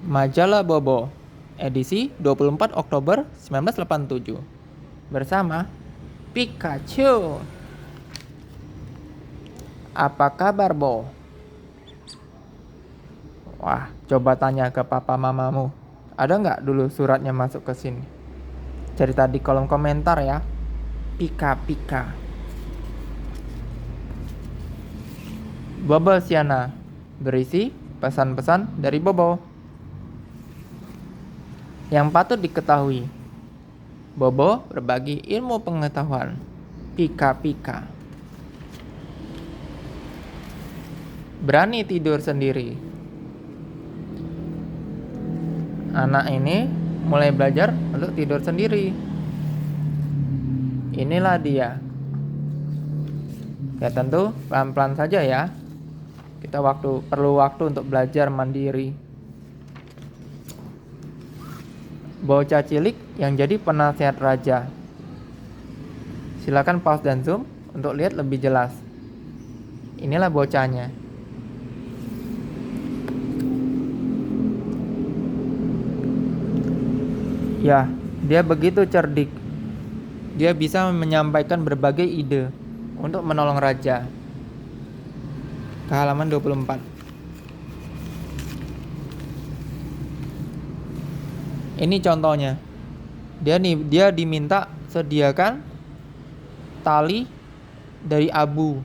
Majalah Bobo, edisi 24 Oktober 1987. Bersama Pikachu. Apa kabar, Bo? Wah, coba tanya ke papa mamamu. Ada nggak dulu suratnya masuk ke sini? Cerita di kolom komentar ya. Pika. Bobo Siana, berisi pesan-pesan dari Bobo. Yang patut diketahui, Bobo berbagi ilmu pengetahuan. Pika. Berani tidur sendiri. Anak ini mulai belajar untuk tidur sendiri. Inilah dia. Ya tentu pelan-pelan saja ya. Kita perlu waktu untuk belajar mandiri. Bocah cilik yang jadi penasihat raja. Silakan pause dan zoom untuk lihat lebih jelas. Inilah bocahnya. Ya, dia begitu cerdik. Dia bisa menyampaikan berbagai ide untuk menolong raja. Ke halaman 24. Ini contohnya. Dia diminta sediakan tali dari abu.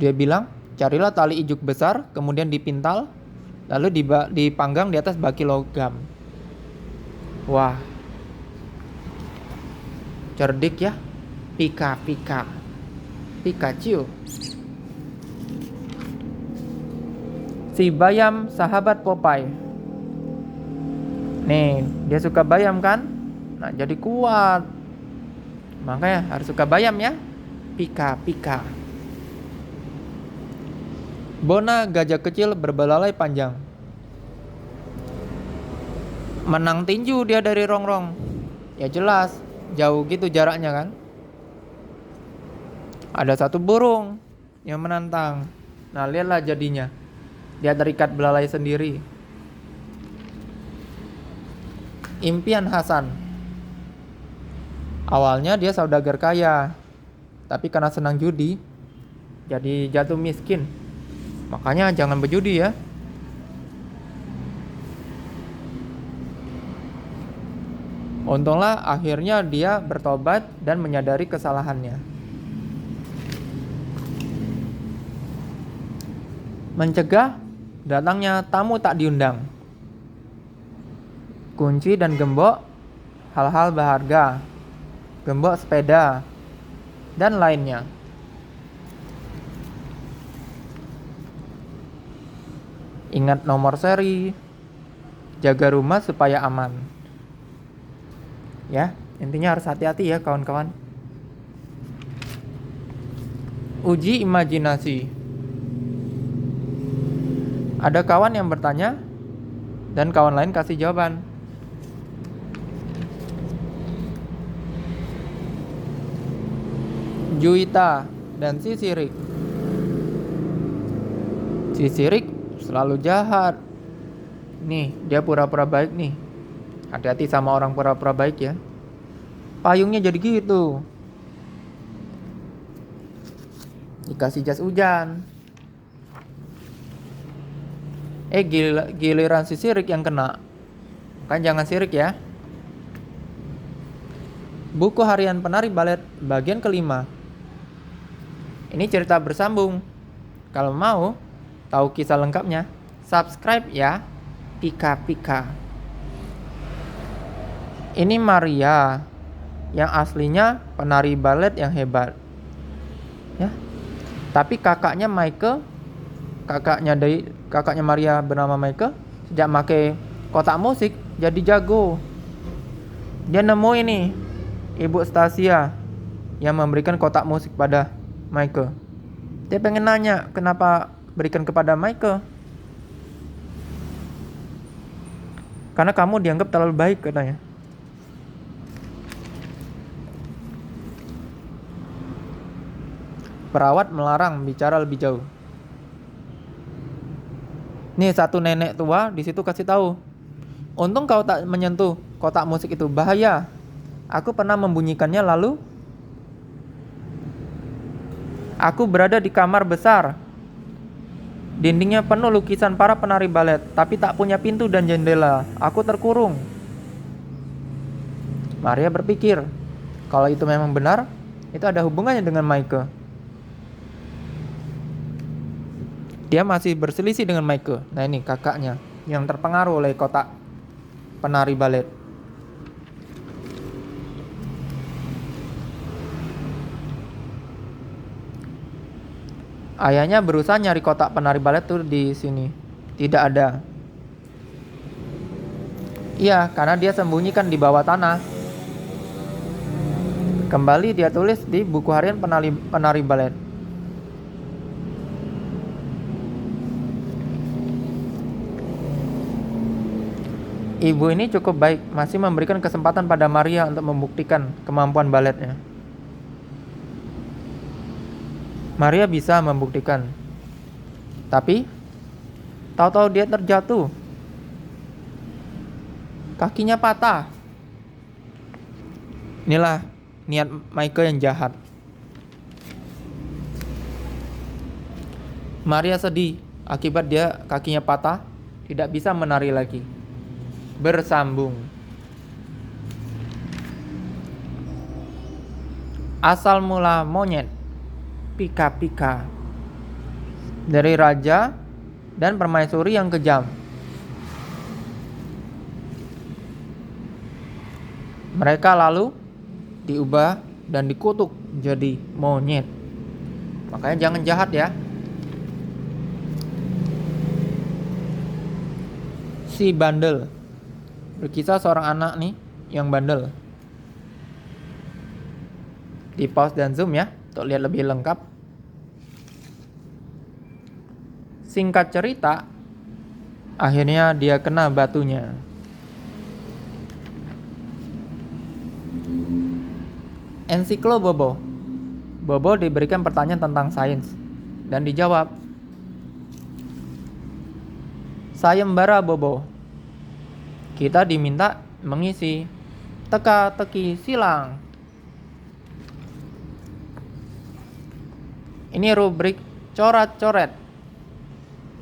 Dia bilang, carilah tali ijuk besar, kemudian dipintal, lalu dipanggang di atas baki logam. Wah, cerdik ya. Pikachu. Si bayam sahabat Popeye. Nih, dia suka bayam kan? Nah, jadi kuat. Makanya harus suka bayam ya. Pika. Bona gajah kecil berbelalai panjang. Menang tinju dia dari rongrong. Ya jelas, jauh gitu jaraknya kan. Ada satu burung yang menantang. Nah, lihatlah jadinya. Dia terikat belalai sendiri. Impian Hasan. Awalnya dia saudagar kaya, tapi karena senang judi, jadi jatuh miskin. Makanya jangan berjudi ya. Untunglah akhirnya dia bertobat dan menyadari kesalahannya. Mencegah datangnya tamu tak diundang. Kunci dan gembok hal-hal berharga. Gembok sepeda dan lainnya. Ingat nomor seri. Jaga rumah supaya aman. Ya, intinya harus hati-hati ya kawan-kawan. Uji imajinasi. Ada kawan yang bertanya dan kawan lain kasih jawaban. Juwita dan si Sirik. Si Sirik selalu jahat. Nih, dia pura-pura baik nih. Hati-hati sama orang pura-pura baik ya. Payungnya jadi gitu. Dikasih jas hujan. Giliran si Sirik yang kena. Kan jangan sirik ya. Buku harian penari balet bagian kelima. Ini cerita bersambung. Kalau mau tahu kisah lengkapnya, subscribe ya. Pika. Ini Maria, yang aslinya penari balet yang hebat. Ya. Tapi kakaknya Michael, kakaknya Maria bernama Michael, sejak pakai kotak musik jadi jago. Dia nemu ini Ibu Stasia yang memberikan kotak musik pada Michael. Dia pengen nanya kenapa berikan kepada Michael. Karena kamu dianggap terlalu baik katanya. Perawat melarang bicara lebih jauh. Nih satu nenek tua di situ kasih tahu, untung kau tak menyentuh kotak musik itu, bahaya. Aku pernah membunyikannya lalu aku berada di kamar besar. Dindingnya penuh lukisan para penari balet, tapi tak punya pintu dan jendela. Aku terkurung. Maria berpikir, kalau itu memang benar, itu ada hubungannya dengan Maike. Dia masih berselisih dengan Maike. Nah ini kakaknya yang terpengaruh oleh kotak penari balet. Ayahnya berusaha nyari kotak penari balet tuh di sini. Tidak ada. Iya, karena dia sembunyikan di bawah tanah. Kembali dia tulis di buku harian penari balet. Ibu ini cukup baik, masih memberikan kesempatan pada Maria untuk membuktikan kemampuan baletnya. Maria bisa membuktikan. Tapi tahu-tahu dia terjatuh. Kakinya patah. Inilah niat Maike yang jahat. Maria sedih akibat dia kakinya patah, tidak bisa menari lagi. Bersambung. Asal mula monyet Pika-Pika dari raja dan permaisuri yang kejam. Mereka lalu diubah dan dikutuk jadi monyet. Makanya jangan jahat ya. Si bandel. Berkisah seorang anak nih yang bandel. Di pause dan zoom ya untuk lihat lebih lengkap. Singkat cerita, akhirnya dia kena batunya. Ensiklo Bobo. Bobo diberikan pertanyaan tentang sains dan dijawab. Sayembara Bobo. Kita diminta mengisi teka-teki silang. Ini rubrik coret-coret.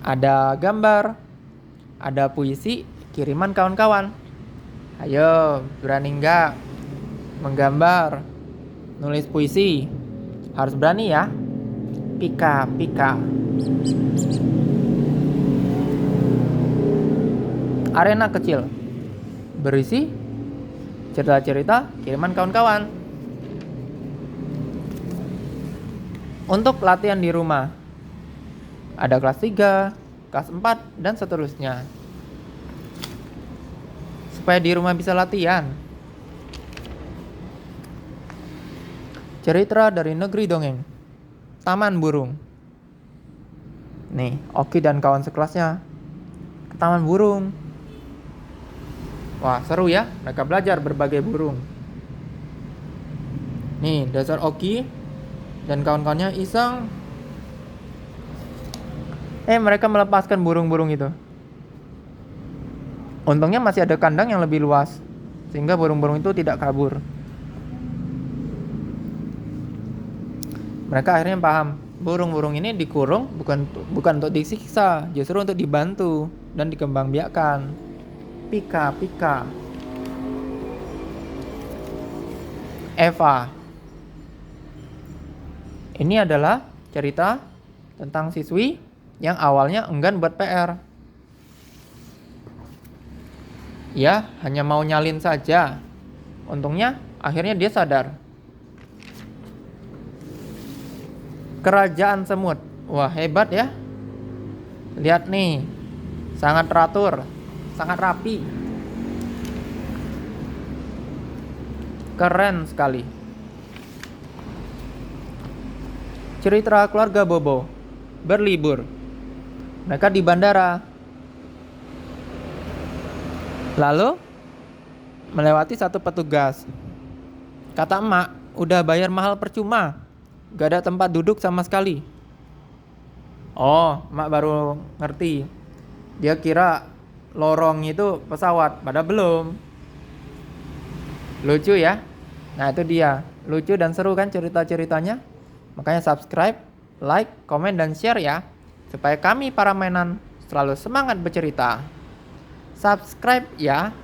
Ada gambar, ada puisi, kiriman kawan-kawan. Ayo, berani nggak menggambar, nulis puisi? Harus berani ya. Pika-Pika. Arena kecil berisi cerita-cerita kiriman kawan-kawan. Untuk latihan di rumah, ada kelas 3, kelas 4, dan seterusnya. Supaya di rumah bisa latihan. Cerita dari negeri dongeng. Taman burung. Nih, Oki dan kawan sekelasnya ke taman burung. Wah, seru ya, mereka belajar berbagai burung. Nih, dasar Oki dan kawan-kawannya iseng. Mereka melepaskan burung-burung itu. Untungnya masih ada kandang yang lebih luas, sehingga burung-burung itu tidak kabur. Mereka akhirnya paham, burung-burung ini dikurung bukan untuk disiksa, justru untuk dibantu dan dikembangbiakkan. Pika-Pika. Eva. Ini adalah cerita tentang siswi yang awalnya enggan buat PR. Ya, hanya mau nyalin saja. Untungnya akhirnya dia sadar. Kerajaan semut. Wah, hebat ya. Lihat nih. Sangat teratur, sangat rapi. Keren sekali. Cerita keluarga Bobo berlibur. Mereka di bandara. Lalu melewati satu petugas. Kata emak, udah bayar mahal percuma. Gak ada tempat duduk sama sekali. Oh, emak baru ngerti. Dia kira lorong itu pesawat, padahal belum. Lucu ya. Nah itu dia, lucu dan seru kan cerita-ceritanya. Makanya subscribe, like, komen, dan share ya, supaya kami para mainan selalu semangat bercerita. Subscribe ya.